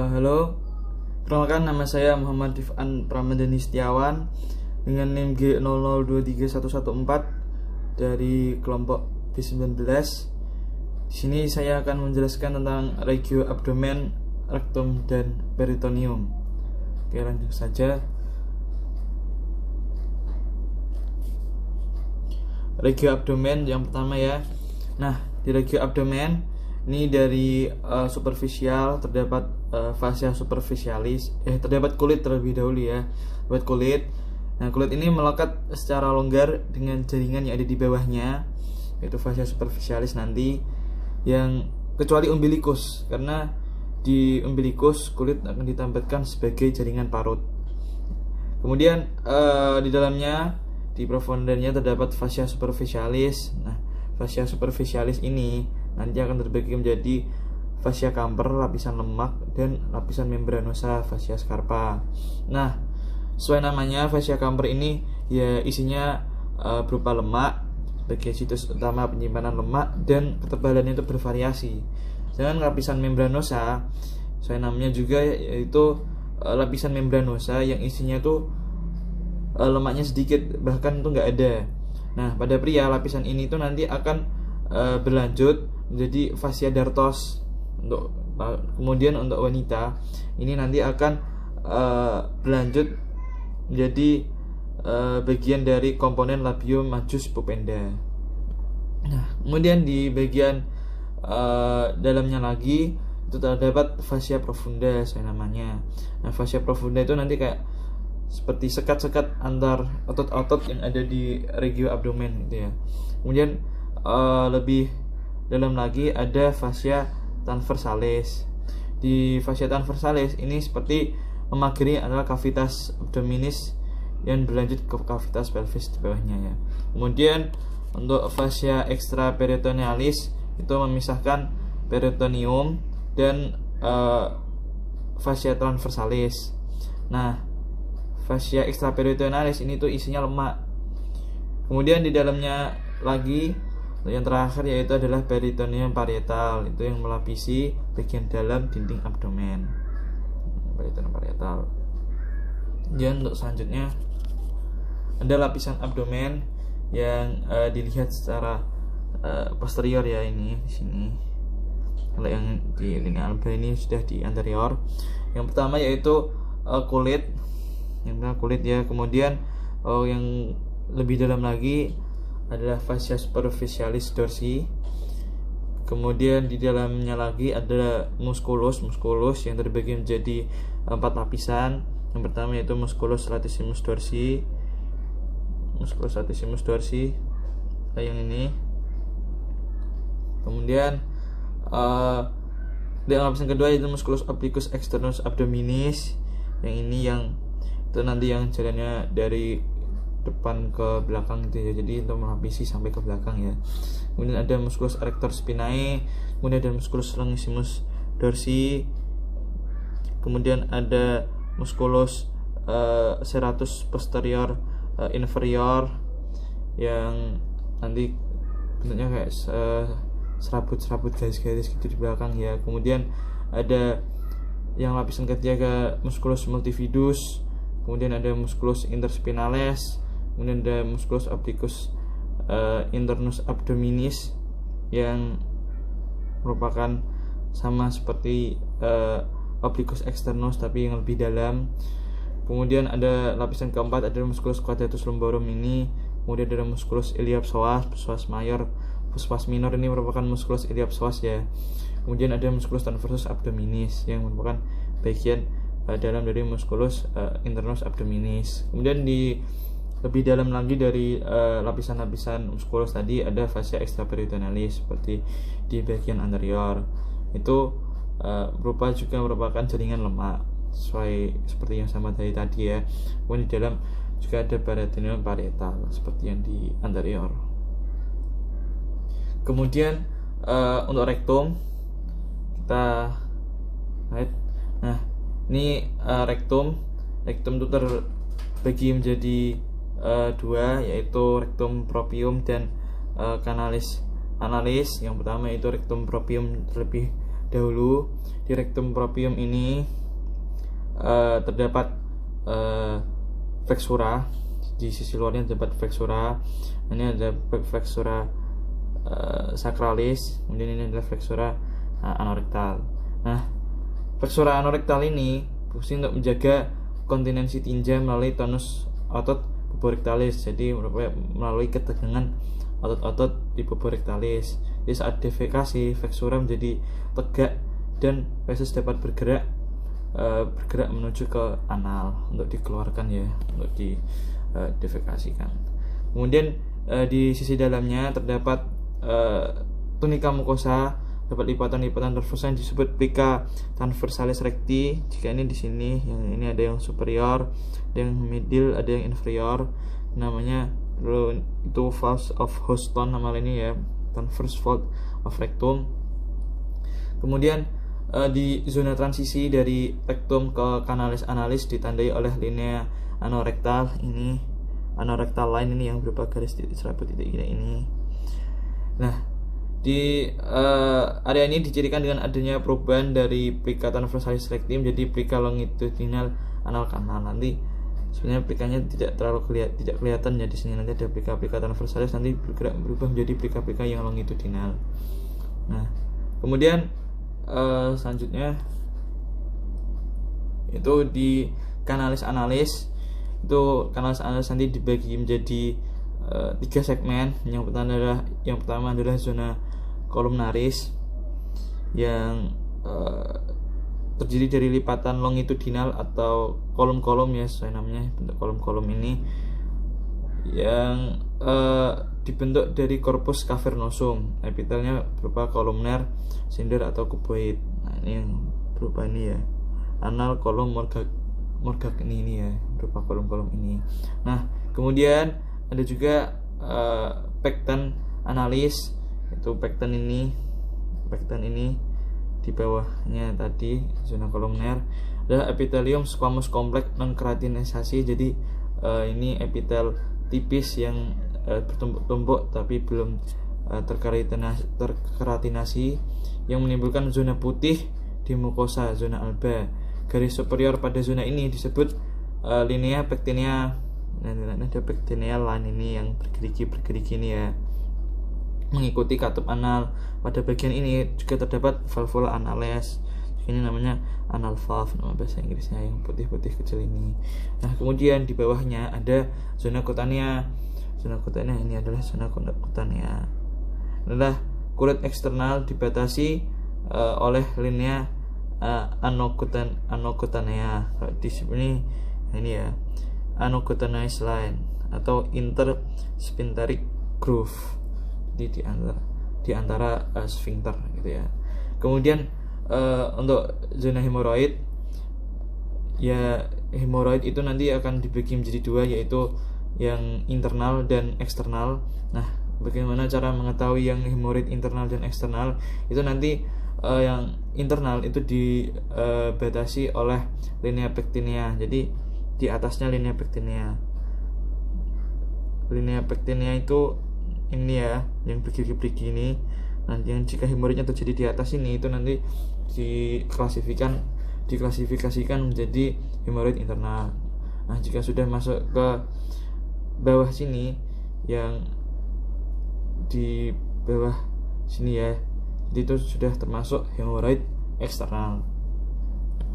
Halo, perkenalkan nama saya Muhammad Rifan Pramadani Setiawan dengan NIM G00231114 dari kelompok B19. Di sini saya akan menjelaskan tentang regio abdomen, rektum, dan peritoneum. Oke, lanjut saja. Regio abdomen yang pertama ya. Nah, di regio abdomen ini dari superficial terdapat fascia superficialis. Terdapat kulit terlebih dahulu ya. Terdapat kulit. Nah, kulit ini melekat secara longgar dengan jaringan yang ada di bawahnya, yaitu fascia superficialis nanti, yang kecuali umbilikus, karena di umbilikus kulit akan ditambahkan sebagai jaringan parut. Kemudian di dalamnya, di profundanya terdapat fascia superficialis. Nah, fascia superficialis ini nanti akan terbagi menjadi fascia camper, lapisan lemak, dan lapisan membranosa, fascia scarpa. Nah, sesuai namanya, fascia camper ini ya isinya berupa lemak sebagai situs utama penyimpanan lemak, dan ketebalannya itu bervariasi. Sedangkan lapisan membranosa, sesuai namanya juga, yaitu lapisan membranosa yang isinya itu lemaknya sedikit, bahkan itu nggak ada. Nah, pada pria lapisan ini tuh nanti akan berlanjut menjadi fascia dartos. Kemudian untuk wanita ini nanti akan berlanjut menjadi bagian dari komponen labium majus pupenda. Nah, kemudian di bagian dalamnya lagi itu terdapat fascia profunda, saya namanya. Nah, fascia profunda itu nanti kayak seperti sekat-sekat antar otot-otot yang ada di regio abdomen gitu ya. Kemudian lebih dalam lagi ada fascia transversalis. Di fascia transversalis ini seperti memagari antara cavitas abdominis yang berlanjut ke cavitas pelvis di bawahnya ya. Kemudian untuk fascia extraperitonealis itu memisahkan peritoneum dan fascia transversalis. Nah, fascia extraperitonealis ini tuh isinya lemak. Kemudian di dalamnya lagi yang terakhir yaitu adalah peritoneum parietal, itu yang melapisi bagian dalam dinding abdomen. Peritoneum parietal. Dan untuk selanjutnya ada lapisan abdomen yang dilihat secara posterior ya, ini di sini. Kalau yang di lini alba ini sudah di anterior. Yang pertama yaitu kulit. Yang pertama kulit ya. Kemudian yang lebih dalam lagi adalah fascia superficialis dorsi. Kemudian di dalamnya lagi ada musculus yang terbagi menjadi 4 lapisan. Yang pertama yaitu musculus latissimus dorsi. Musculus latissimus dorsi yang ini. Kemudian yang lapisan kedua yaitu musculus obliquus externus abdominis. Yang ini yang itu nanti yang jalannya dari depan ke belakang gitu ya, jadi untuk melapisi sampai ke belakang ya. Kemudian ada musculus erector spinae, kemudian ada musculus longissimus dorsi, kemudian ada musculus serratus posterior inferior yang nanti bentuknya kayak serabut-serabut garis-garis gitu di belakang ya. Kemudian ada yang lapisan ketiga musculus multifidus, kemudian ada musculus interspinales, kemudian ada musculus obliquus internus abdominis yang merupakan sama seperti obliquus externus tapi yang lebih dalam. Kemudian ada lapisan keempat ada musculus quadratus lumborum ini, kemudian ada musculus iliopsoas, psoas mayor, psoas minor ini merupakan musculus iliopsoas ya. Kemudian ada musculus transversus abdominis yang merupakan bagian dalam dari musculus internus abdominis. Kemudian di lebih dalam lagi dari lapisan-lapisan musculus tadi ada fascia extraperitonealis seperti di bagian anterior. Itu merupakan jaringan lemak seperti yang sama dari tadi ya. Kemudian di dalam juga ada peritoneum parietal seperti yang di anterior. Kemudian untuk rektum kita lihat. Nah, ini rektum itu terbagi menjadi dua, yaitu rektum propium dan canalis analis. Yang pertama itu rektum propium terlebih dahulu. Di rectum proprium ini terdapat flexura, di sisi luarnya terdapat flexura. Ini ada flexura sacralis, kemudian ini adalah flexura anorektal. Nah, flexura anorektal ini berfungsi untuk menjaga kontinensi tinja melalui tonus otot puborectalis, jadi melalui ketegangan otot-otot di puborectalis. Jadi saat defekasi, flexura menjadi tegak dan feses dapat bergerak menuju ke anal untuk dikeluarkan ya, untuk didefekasikan. Kemudian di sisi dalamnya terdapat tunika mukosa, dapat lipatan-lipatan transversa yang disebut plica transversalis recti. Jika ini di sini, yang ini ada yang superior, ada yang middle, ada yang inferior. Namanya itu valve of Houston nama ini ya, transverse fold of rectum. Kemudian di zona transisi dari rectum ke canalis analis ditandai oleh linea anorektal ini, anorektal line ini yang berupa garis serabut titik ini. Nah, di area ini dicirikan dengan adanya perubahan dari plica transversalis recti menjadi plica longitudinal anal kanal. Nanti sebenarnya plikanya tidak terlalu tidak kelihatan ya di sini, nanti ada plica transversalis nanti berubah menjadi plica yang longitudinal. Nah, kemudian selanjutnya itu di canalis analis. Itu canalis analis nanti dibagi menjadi 3 segmen. Yang pertama adalah zona columnaris yang terdiri dari lipatan longitudinal atau kolom-kolom ya, sesuai namanya, bentuk kolom-kolom ini yang dibentuk dari corpus cavernosum. Epitelnya berupa kolumner, sinder atau kuboid. Nah, ini yang berupa ini ya, anal kolom morgak ini ya, berupa kolom-kolom ini. Nah, kemudian ada juga pecten analis, itu pecten ini di bawahnya tadi zona kolumner. Ada epithelium squamous kompleks non keratinisasi, jadi ini epitel tipis yang bertumpuk-tumpuk tapi belum terkeratinasi, yang menimbulkan zona putih di mukosa zona alba. Garis superior pada zona ini disebut linea pectinea. Nah, ada pectineal line ini yang bergerigi ini ya, mengikuti katup anal. Pada bagian ini juga terdapat valvula anales, ini namanya anal valve nama bahasa Inggrisnya, yang putih-putih kecil ini. Nah, kemudian di bawahnya ada zona cutanea. Zona cutanea ini adalah zona cutanea. Adalah kulit eksternal dibatasi oleh linea anocutanea. Di sini ini ya, anocutaneous line atau intersphincteric groove di antara sphincter gitu ya. Kemudian untuk zona hemoroid ya, hemoroid itu nanti akan dibagi menjadi 2, yaitu yang internal dan eksternal. Nah, bagaimana cara mengetahui yang hemoroid internal dan eksternal? Itu nanti yang internal itu dibatasi oleh linea pectinea. Jadi di atasnya linea pectinea. Linea pectinea itu ini ya, yang bergerigi ini. Nanti yang jika hemoroidnya terjadi di atas ini, itu nanti diklasifikasikan menjadi hemoroid internal. Nah, jika sudah masuk ke bawah sini, yang di bawah sini ya, jadi itu sudah termasuk hemoroid eksternal.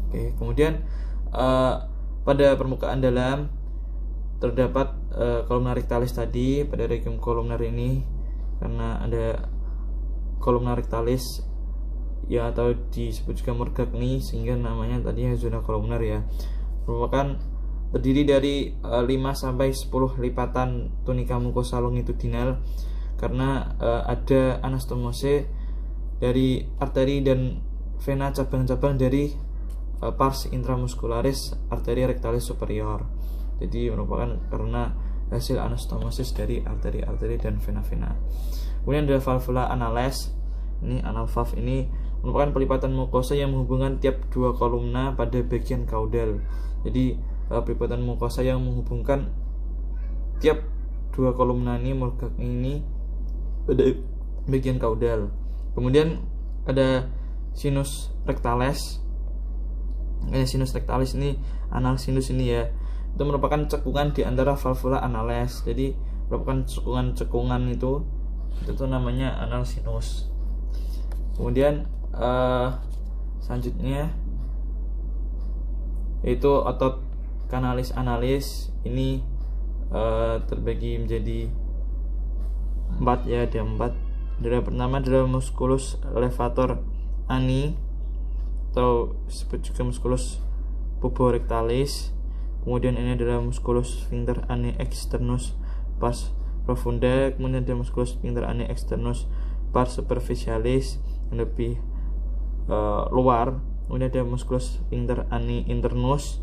Oke, kemudian pada permukaan dalam terdapat kolumna rectalis tadi. Pada rectum kolumner ini, karena ada kolumna rectalis ya, atau disebut juga morgagni, sehingga namanya tadinya zona kolumner ya, merupakan terdiri dari 5-10 lipatan tunika mukosa longitudinal, karena ada anastomose dari arteri dan vena cabang-cabang dari pars intramuscularis arteri rectalis superior. Jadi merupakan karena hasil anastomosis dari arteri-arteri dan vena-vena. Kemudian ada valvula anales. Ini anal valve ini merupakan pelipatan mukosa yang menghubungkan tiap 2 kolumna pada bagian kaudal. Jadi pelipatan mukosa yang menghubungkan tiap 2 kolumna ini, morgagni ini, pada bagian kaudal. Kemudian ada sinus rectalis. Sinus rectalis ini anal sinus ini ya, itu merupakan cekungan di antara valvula anales. Jadi merupakan cekungan itu tuh namanya anal sinus. Kemudian selanjutnya itu otot canalis analis. Ini terbagi menjadi 4 ya, ada 4. Yang pertama adalah musculus levator ani atau disebut juga musculus puborectalis. Kemudian ini adalah musculus sphincter ani externus pars profunda. Kemudian ada musculus sphincter ani externus pars superficialis yang lebih luar. Kemudian ada musculus sphincter ani internus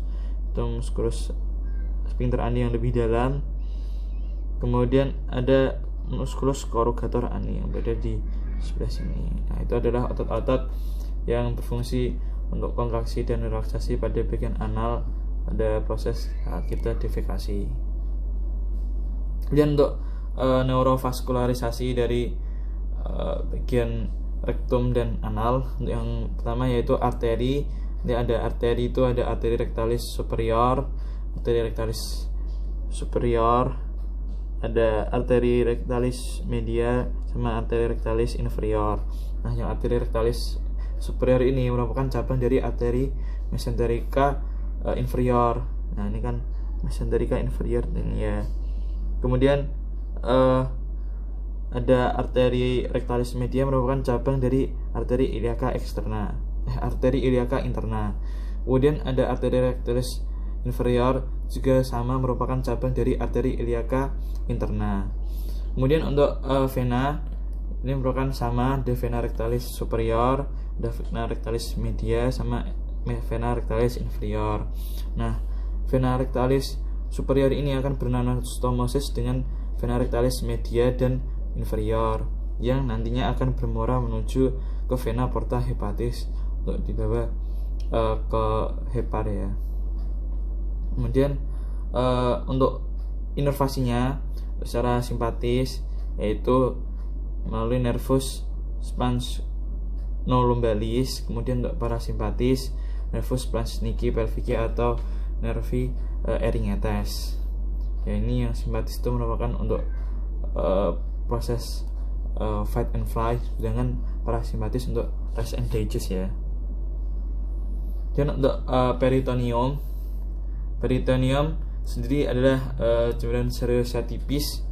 atau musculus sphincter ani yang lebih dalam. Kemudian ada musculus corrugator ani yang berada di sebelah sini. Nah, itu adalah otot-otot yang berfungsi untuk kontraksi dan relaksasi pada bagian anal pada proses kita defekasi. Kemudian untuk neurovaskularisasi dari bagian rektum dan anal, untuk yang pertama yaitu arteri. Ini ada arteri, itu ada arteri rectalis superior, ada arteri rectalis media sama arteri rectalis inferior. Nah, yang arteri rectalis superior ini merupakan cabang dari arteri mesenterica inferior. Nah, ini kan mesenterica inferior ini ya. Kemudian ada arteri rectalis media merupakan cabang dari arteri iliaca interna. Kemudian ada arteri rectalis inferior juga sama merupakan cabang dari arteri iliaca interna. Kemudian untuk vena ini merupakan sama, ada vena rectalis superior, ada vena rectalis media sama vena rectalis inferior. Nah, vena rectalis superior ini akan beranastomosis dengan vena rectalis media dan inferior yang nantinya akan bermuara menuju ke vena porta hepatis untuk dibawa ke hepar ya. Kemudian untuk inervasinya secara simpatis yaitu melalui nervus splenolumbalis. Kemudian untuk parasimpatis nervus splanchnici pelvici atau nervi erythemes. Ya, ini yang simpatis itu merupakan untuk proses fight and flight, sedangkan parasimpatis untuk rest and digest ya. Dan untuk peritoneum sendiri adalah cairan serosa tipis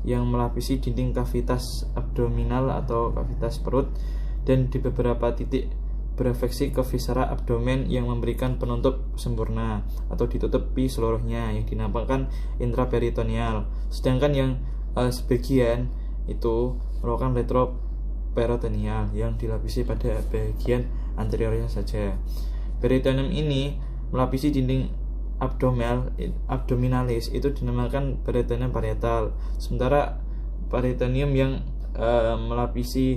yang melapisi dinding kavitas abdominal atau kavitas perut, dan di beberapa titik berefleksi ke viscera abdomen yang memberikan penutup sempurna atau ditutupi seluruhnya yang dinamakan intraperitoneal. Sedangkan yang sebagian itu merupakan retroperitoneal yang dilapisi pada bagian anteriornya saja. Peritoneum ini melapisi dinding abdominalis itu dinamakan peritoneum parietal. Sementara peritoneum yang melapisi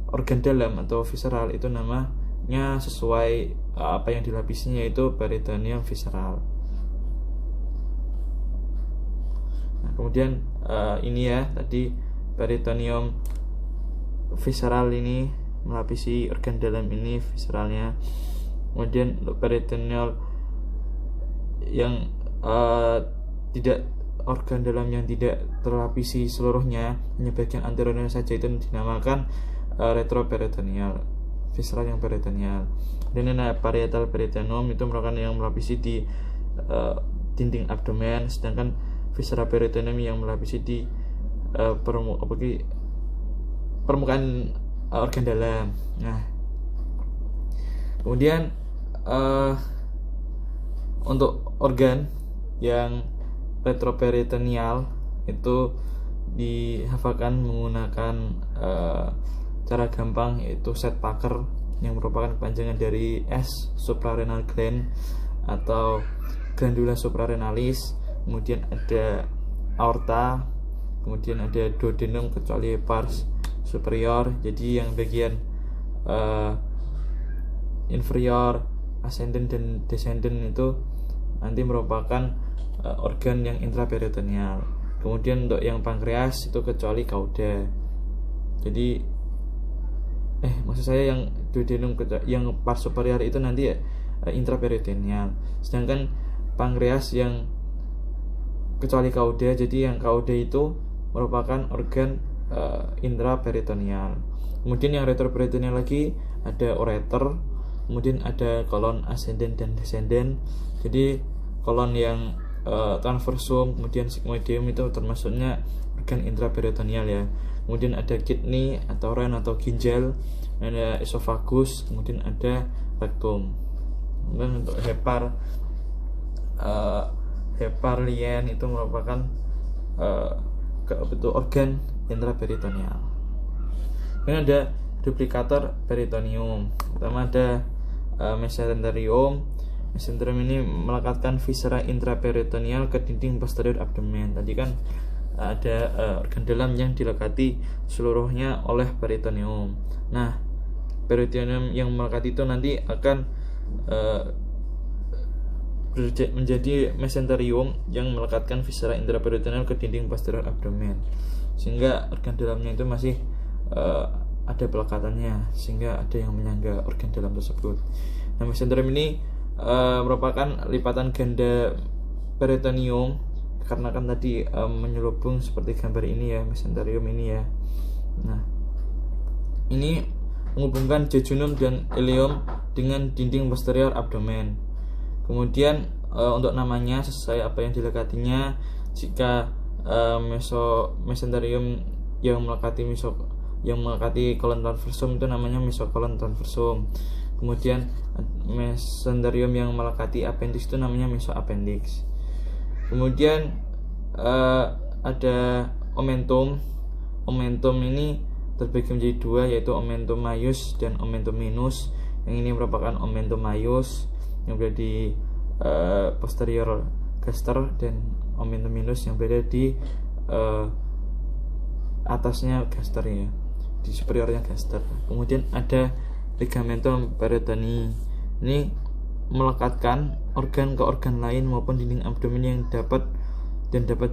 organ dalam atau visceral itu namanya sesuai apa yang dilapisinya, yaitu peritoneum visceral. Nah, kemudian ini ya tadi peritoneum visceral ini melapisi organ dalam ini visceralnya. Kemudian untuk peritoneal yang tidak organ dalam yang tidak terlapisi seluruhnya, hanya bagian anteriornya saja, itu dinamakan retroperitoneal, visceral yang peritoneal. Dan parietal peritoneum itu merupakan yang melapisi di dinding abdomen, sedangkan viscera peritoneum yang melapisi di permukaan organ dalam. Nah, kemudian untuk organ yang retroperitoneal itu dihafalkan menggunakan cara gampang, yaitu Sedgwick yang merupakan kepanjangan dari S suprarenal gland atau glandula suprarenalis. Kemudian ada aorta, kemudian ada duodenum kecuali pars superior. Jadi yang bagian inferior, ascendant dan descendant itu nanti merupakan organ yang intraperitoneal. Kemudian untuk yang pankreas itu kecuali kauda. Jadi maksud saya yang duodenum yang part superior itu nanti intraperitoneal, sedangkan pankreas yang kecuali kauda, jadi yang kauda itu merupakan organ intraperitoneal. Kemudian yang retroperitoneal lagi ada ureter, kemudian ada kolon ascendent dan descendent. Jadi kolon yang transversum, kemudian sigmoideum itu termasuknya organ intraperitoneal ya. Kemudian ada kidney atau ren atau ginjal, ada esophagus, kemudian ada rectum. Dan untuk heparlien itu merupakan bentuk organ intraperitoneal. Kemudian ada duplikator peritoneum. Pertama ada mesenterium. Mesenterium ini melekatkan viscera intraperitoneal ke dinding posterior abdomen. Tadi kan ada organ dalam yang dilekati seluruhnya oleh peritoneum. Nah, peritoneum yang melekati itu nanti akan menjadi mesenterium yang melekatkan viscera intraperitoneal ke dinding posterior abdomen, sehingga organ dalamnya itu masih ada pelekatannya, sehingga ada yang menyangga organ dalam tersebut. Nah, mesenterium ini merupakan lipatan ganda peritoneum, karena kan tadi menyelubung seperti gambar ini ya, mesenterium ini ya. Nah, ini menghubungkan jejunum dan ileum dengan dinding posterior abdomen. Kemudian untuk namanya sesuai apa yang dilekatinya. Jika mesenterium yang melekati kolon transversum itu namanya mesokolon transversum. Kemudian mesenterium yang melekati appendix itu namanya mesoappendix. Kemudian ada omentum. Omentum ini terbagi menjadi dua, yaitu omentum maius dan omentum minus. Yang ini merupakan omentum maius yang berada di posterior gaster, dan omentum minus yang berada di atasnya gaster ya, di superiornya gaster. Kemudian ada ligamentum peritonei. Ini melekatkan organ ke organ lain maupun dinding abdomen yang dapat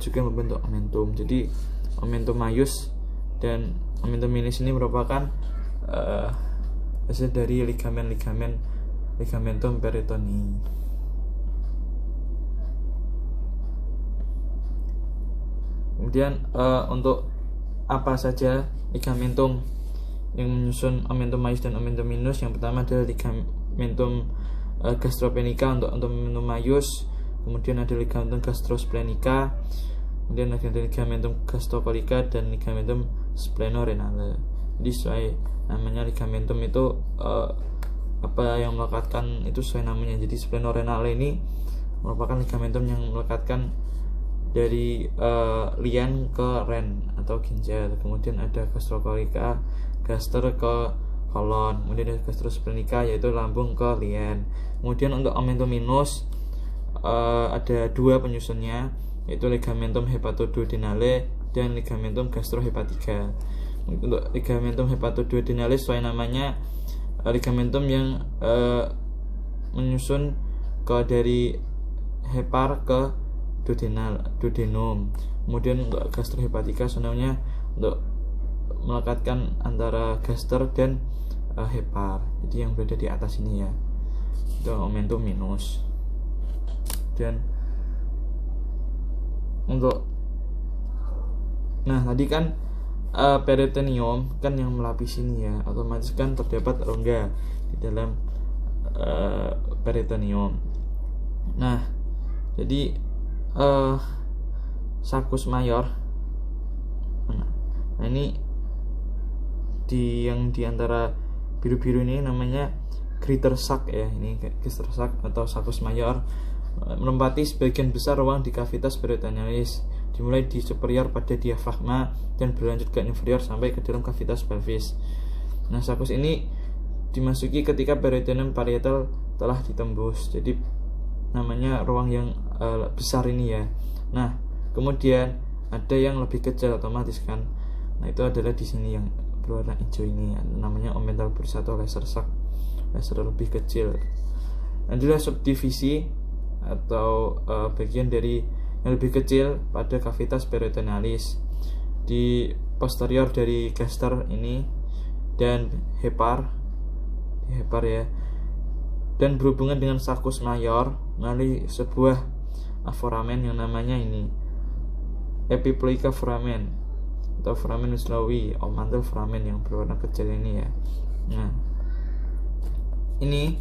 juga membentuk omentum. Jadi omentum maius dan omentum minus ini merupakan hasil dari ligamentum peritonei. Kemudian untuk apa saja ligamentum yang menyusun omentum maius dan omentum minus? Yang pertama adalah ligamentum gastropenica untuk omentum maius, kemudian ada ligamentum gastrosplenica, kemudian ada ligamentum gastrocolica dan ligamentum splenorenale. Jadi sesuai namanya ligamentum itu apa yang melekatkan itu sesuai namanya. Jadi splenorenale ini merupakan ligamentum yang melekatkan dari lian ke ren atau ginjal. Kemudian ada gastrocolica, gaster ke kolon. Kemudian ada gastrosplenica, yaitu lambung ke lian. Kemudian untuk omentum minus ada dua penyusunnya, yaitu ligamentum hepatoduodenale dan ligamentum gastrohepatica. Untuk ligamentum hepatoduodenale sesuai namanya, ligamentum yang menyusun ke dari hepar ke duodenum. Kemudian untuk gastrohepatica sebenarnya untuk melekatkan antara gaster dan hepar, jadi yang berada di atas ini ya, itu omentum minus. Dan untuk tadi kan peritoneum kan yang melapisi ini ya, otomatis kan terdapat rongga di dalam peritoneum. Nah, jadi sakus mayor. Nah, ini yang di antara biru-biru ini namanya greater sac ya. Ini greater sac atau sakus mayor menempati sebagian besar ruang di cavitas peritonealis, dimulai di superior pada diafragma dan berlanjut ke inferior sampai ke dalam cavitas pelvis. Nah, sakus ini dimasuki ketika peritoneum parietal telah ditembus. Jadi namanya ruang yang besar ini ya. Nah, kemudian ada yang lebih kecil otomatis kan. Nah, itu adalah di sini yang berwarna hijau ini, namanya omental bursa atau laser sac, laser lebih kecil. Adalah subdivisi atau bagian dari yang lebih kecil pada cavitas peritonealis di posterior dari gaster ini, dan hepar ya, dan berhubungan dengan sakus mayor melalui sebuah foramen yang namanya ini epiploica foramen atau foramen winslowi, mantel foramen yang berwarna kecil ini ya. Nah, ini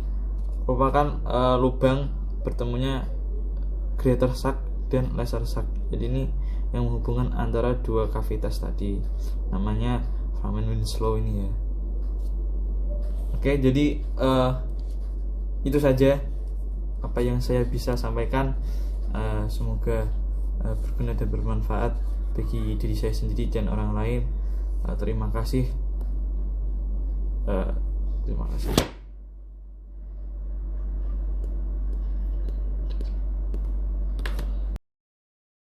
merupakan lubang bertemunya greater sac dan lesser sac. Jadi ini yang menghubungkan antara dua kavitas tadi, namanya foramen Winslow ini ya. Oke, jadi itu saja apa yang saya bisa sampaikan. Semoga berguna dan bermanfaat bagi diri saya sendiri dan orang lain. Terima kasih.